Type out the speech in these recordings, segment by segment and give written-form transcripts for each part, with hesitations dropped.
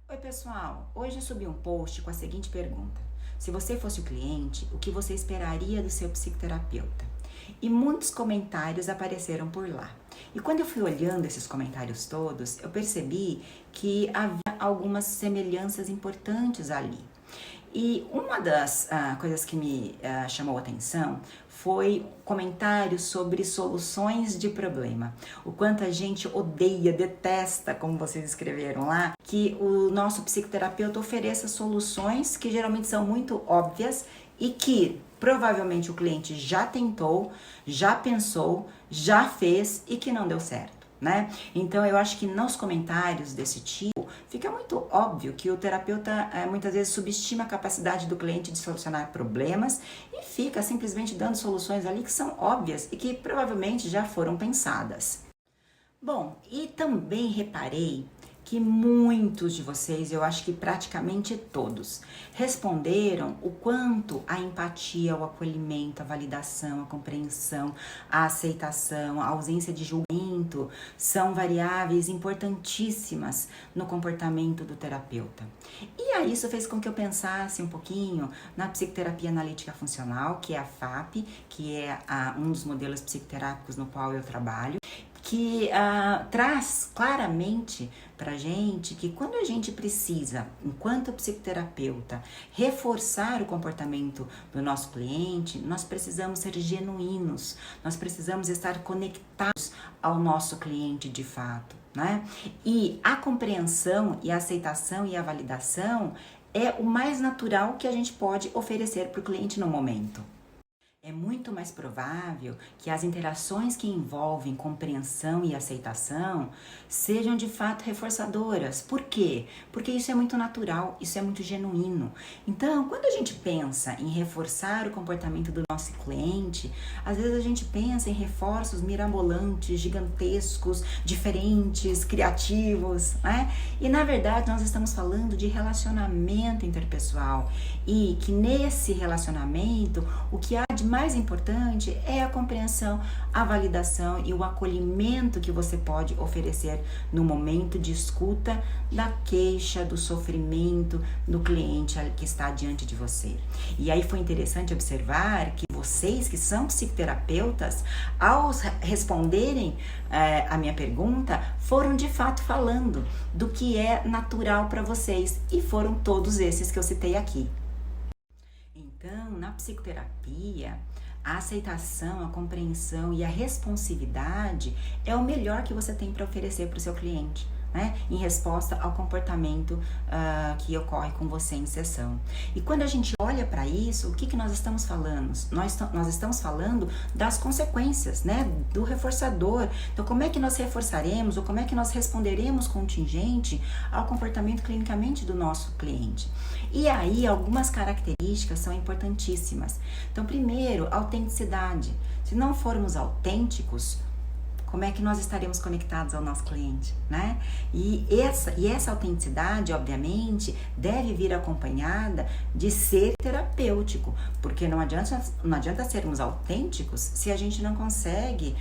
Oi, pessoal! Hoje eu subi um post com a seguinte pergunta: se você fosse o cliente, o que você esperaria do seu psicoterapeuta? E muitos comentários apareceram por lá. E quando eu fui olhando esses comentários todos, eu percebi que havia algumas semelhanças importantes ali. E uma das coisas que me chamou a atenção foi comentários sobre soluções de problema. O quanto a gente odeia, detesta, como vocês escreveram lá, que o nosso psicoterapeuta ofereça soluções que geralmente são muito óbvias e que provavelmente o cliente já tentou, já pensou, já fez e que não deu certo, né? Então eu acho que nos comentários desse tipo fica muito óbvio que o terapeuta muitas vezes subestima a capacidade do cliente de solucionar problemas e fica simplesmente dando soluções ali que são óbvias e que provavelmente já foram pensadas. Bom, e também reparei que muitos de vocês, eu acho que praticamente todos, responderam o quanto a empatia, o acolhimento, a validação, a compreensão, a aceitação, a ausência de julgamento são variáveis importantíssimas no comportamento do terapeuta. E aí isso fez com que eu pensasse um pouquinho na psicoterapia analítica funcional, que é a FAP, que é um dos modelos psicoterápicos no qual eu trabalho, que traz claramente pra gente que quando a gente precisa, enquanto psicoterapeuta, reforçar o comportamento do nosso cliente, nós precisamos ser genuínos, nós precisamos estar conectados ao nosso cliente de fato, né? E a compreensão e a aceitação e a validação é o mais natural que a gente pode oferecer para o cliente no momento. É muito mais provável que as interações que envolvem compreensão e aceitação sejam de fato reforçadoras. Por quê? Porque isso é muito natural, isso é muito genuíno. Então, quando a gente pensa em reforçar o comportamento do nosso cliente, às vezes a gente pensa em reforços mirabolantes, gigantescos, diferentes, criativos, né? E na verdade nós estamos falando de relacionamento interpessoal e que nesse relacionamento o que há de mais importante é a compreensão, a validação e o acolhimento que você pode oferecer no momento de escuta da queixa, do sofrimento do cliente que está diante de você. E aí foi interessante observar que vocês que são psicoterapeutas, ao responderem a minha pergunta, foram de fato falando do que é natural para vocês e foram todos esses que eu citei aqui. Então, na psicoterapia, a aceitação, a compreensão e a responsividade é o melhor que você tem para oferecer para o seu cliente, né? Em resposta ao comportamento que ocorre com você em sessão. E quando a gente olha para isso, o que nós estamos falando? Nós estamos falando das consequências, né? Do reforçador. Então, como é que nós reforçaremos ou como é que nós responderemos contingente ao comportamento clinicamente do nosso cliente? E aí, algumas características são importantíssimas. Então, primeiro, autenticidade. Se não formos autênticos, como é que nós estaremos conectados ao nosso cliente, né? E essa autenticidade, obviamente, deve vir acompanhada de ser terapêutico, porque não adianta sermos autênticos se a gente não consegue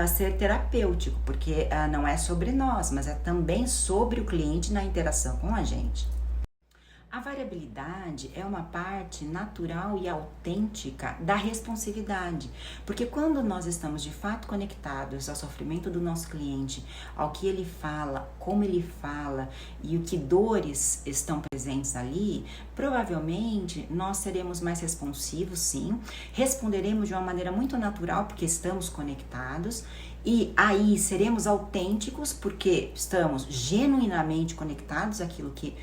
ser terapêutico, porque não é sobre nós, mas é também sobre o cliente na interação com a gente. A variabilidade é uma parte natural e autêntica da responsividade, porque quando nós estamos de fato conectados ao sofrimento do nosso cliente, ao que ele fala, como ele fala e o que dores estão presentes ali, provavelmente nós seremos mais responsivos, sim, responderemos de uma maneira muito natural porque estamos conectados. E aí seremos autênticos porque estamos genuinamente conectados àquilo que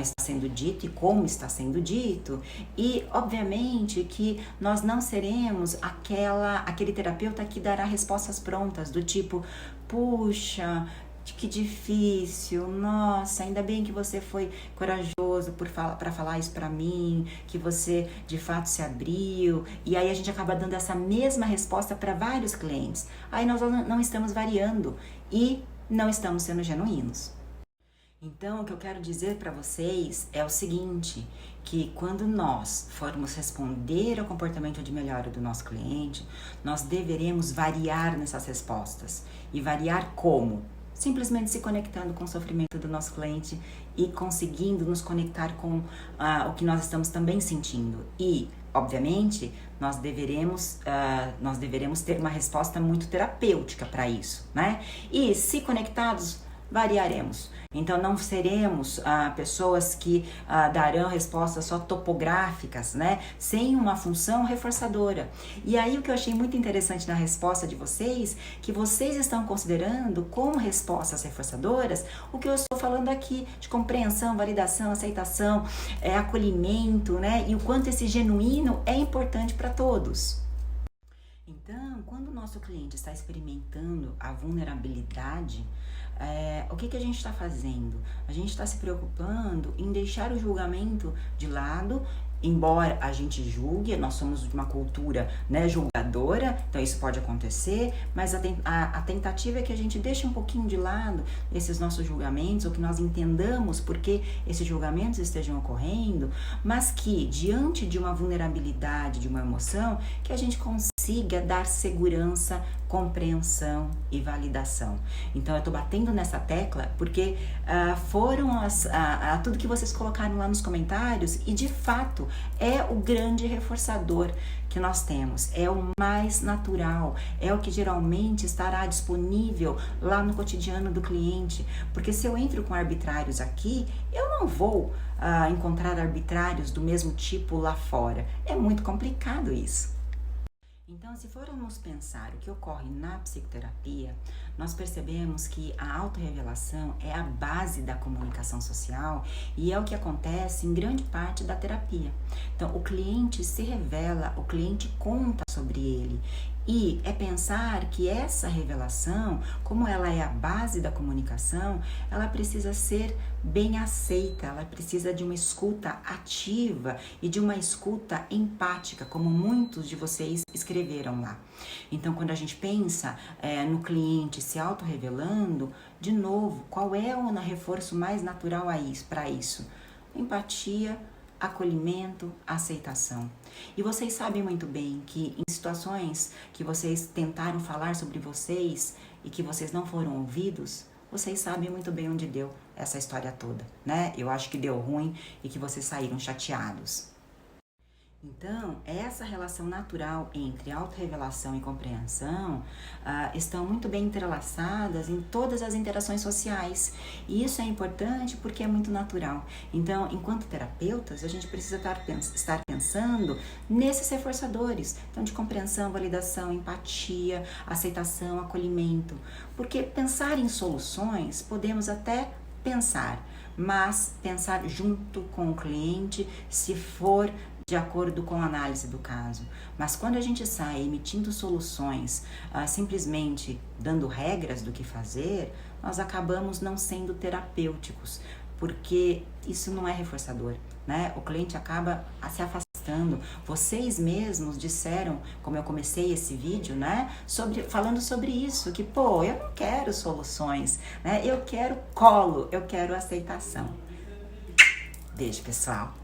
está sendo dito e como está sendo dito. E obviamente que nós não seremos aquele terapeuta que dará respostas prontas do tipo, puxa, que difícil, nossa, ainda bem que você foi corajoso para falar isso para mim, que você de fato se abriu, e aí a gente acaba dando essa mesma resposta para vários clientes. Aí nós não estamos variando e não estamos sendo genuínos. Então, o que eu quero dizer para vocês é o seguinte, que quando nós formos responder ao comportamento de melhora do nosso cliente, nós deveremos variar nessas respostas. E variar como? simplesmente se conectando com o sofrimento do nosso cliente e conseguindo nos conectar com o que nós estamos também sentindo. E, obviamente, nós deveremos ter uma resposta muito terapêutica para isso, né? E se conectados, variaremos. Então não seremos pessoas que darão respostas só topográficas, né? Sem uma função reforçadora. E aí o que eu achei muito interessante na resposta de vocês, que vocês estão considerando como respostas reforçadoras o que eu estou falando aqui de compreensão, validação, aceitação, acolhimento, né? E o quanto esse genuíno é importante para todos. Então, quando o nosso cliente está experimentando a vulnerabilidade, o que a gente está fazendo? A gente está se preocupando em deixar o julgamento de lado, embora a gente julgue, nós somos de uma cultura, né, julgadora, então isso pode acontecer, mas a tentativa é que a gente deixe um pouquinho de lado esses nossos julgamentos, ou que nós entendamos por que esses julgamentos estejam ocorrendo, mas que diante de uma vulnerabilidade, de uma emoção, que a gente consiga dar segurança, compreensão e validação. Então eu estou batendo nessa tecla porque foram tudo que vocês colocaram lá nos comentários, e de fato é o grande reforçador que nós temos, é o mais natural, é o que geralmente estará disponível lá no cotidiano do cliente, porque se eu entro com arbitrários aqui, eu não vou encontrar arbitrários do mesmo tipo lá fora, é muito complicado isso. Então, se formos pensar o que ocorre na psicoterapia, nós percebemos que a autorrevelação é a base da comunicação social e é o que acontece em grande parte da terapia. Então, o cliente se revela, o cliente conta sobre ele. E é pensar que essa revelação, como ela é a base da comunicação, ela precisa ser bem aceita, ela precisa de uma escuta ativa e de uma escuta empática, como muitos de vocês escreveram lá. Então, quando a gente pensa no cliente se autorrevelando, de novo, qual é o reforço mais natural para isso? Empatia, acolhimento, aceitação. E vocês sabem muito bem que em situações que vocês tentaram falar sobre vocês e que vocês não foram ouvidos, vocês sabem muito bem onde deu essa história toda, né? Eu acho que deu ruim e que vocês saíram chateados. Então, essa relação natural entre autorrevelação e compreensão estão muito bem entrelaçadas em todas as interações sociais. E isso é importante porque é muito natural. Então, enquanto terapeutas, a gente precisa estar pensando nesses reforçadores. Então, de compreensão, validação, empatia, aceitação, acolhimento. Porque pensar em soluções, podemos até pensar, mas pensar junto com o cliente, se for de acordo com a análise do caso. Mas quando a gente sai emitindo soluções, simplesmente dando regras do que fazer, nós acabamos não sendo terapêuticos, porque isso não é reforçador, né? O cliente acaba se afastando. Vocês mesmos disseram, como eu comecei esse vídeo, né? Falando sobre isso, que eu não quero soluções, né? Eu quero colo, eu quero aceitação. Beijo, pessoal.